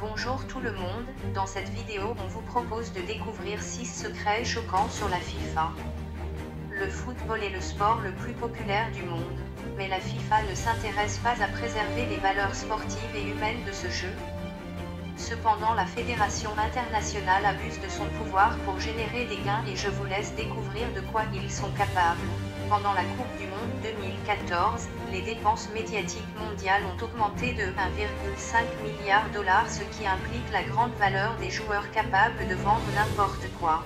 Bonjour tout le monde, dans cette vidéo on vous propose de découvrir 6 secrets choquants sur la FIFA. Le football est le sport le plus populaire du monde, mais la FIFA ne s'intéresse pas à préserver les valeurs sportives et humaines de ce jeu. Cependant la Fédération internationale abuse de son pouvoir pour générer des gains et je vous laisse découvrir de quoi ils sont capables. Pendant la Coupe du Monde 2014, les dépenses médiatiques mondiales ont augmenté de 1,5 milliard $, ce qui implique la grande valeur des joueurs capables de vendre n'importe quoi.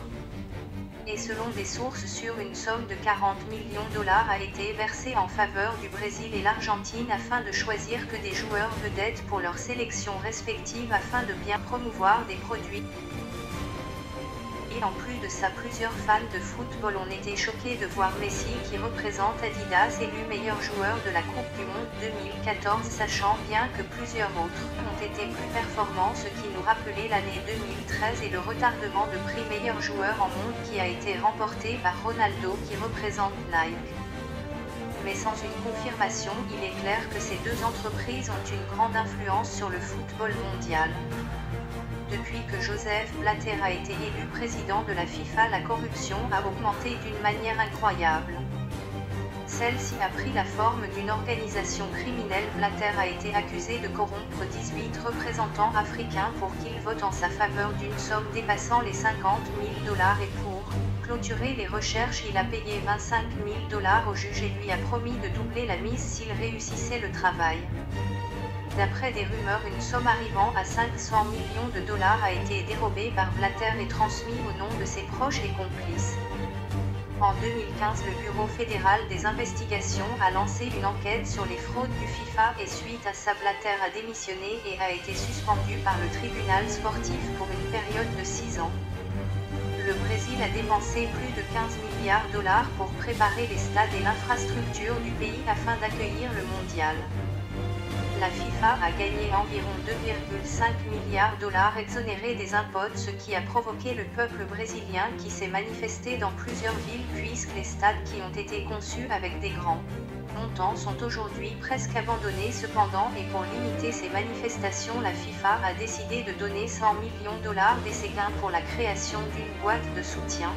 Et selon des sources sûres, une somme de 40 millions $ a été versée en faveur du Brésil et l'Argentine afin de choisir que des joueurs vedettes pour leurs sélections respectives afin de bien promouvoir des produits. Et en plus de ça, plusieurs fans de football ont été choqués de voir Messi, qui représente Adidas, élu meilleur joueur de la Coupe du Monde 2014, sachant bien que plusieurs autres ont été plus performants, ce qui nous rappelait l'année 2013 et le retardement de prix meilleur joueur en monde qui a été remporté par Ronaldo, qui représente Nike. Mais sans une confirmation, il est clair que ces deux entreprises ont une grande influence sur le football mondial. Depuis que Joseph Blatter a été élu président de la FIFA, la corruption a augmenté d'une manière incroyable. Celle-ci a pris la forme d'une organisation criminelle. Blatter a été accusé de corrompre 18 représentants africains pour qu'ils votent en sa faveur d'une somme dépassant les 50 000 $ et pour clôturer les recherches, il a payé 25 000 $ au juge et lui a promis de doubler la mise s'il réussissait le travail. D'après des rumeurs, une somme arrivant à 500 millions de $ a été dérobée par Blatter et transmise au nom de ses proches et complices. En 2015, le Bureau fédéral des investigations a lancé une enquête sur les fraudes du FIFA et suite à ça, Blatter a démissionné et a été suspendu par le tribunal sportif pour une période de 6 ans. Le Brésil a dépensé plus de 15 milliards $ pour préparer les stades et l'infrastructure du pays afin d'accueillir le mondial. La FIFA a gagné environ 2,5 milliards $ exonérés des impôts, ce qui a provoqué le peuple brésilien qui s'est manifesté dans plusieurs villes puisque les stades qui ont été conçus avec des grands montants sont aujourd'hui presque abandonnés. Cependant, et pour limiter ces manifestations, la FIFA a décidé de donner 100 millions $ de ses gains pour la création d'une boîte de soutien.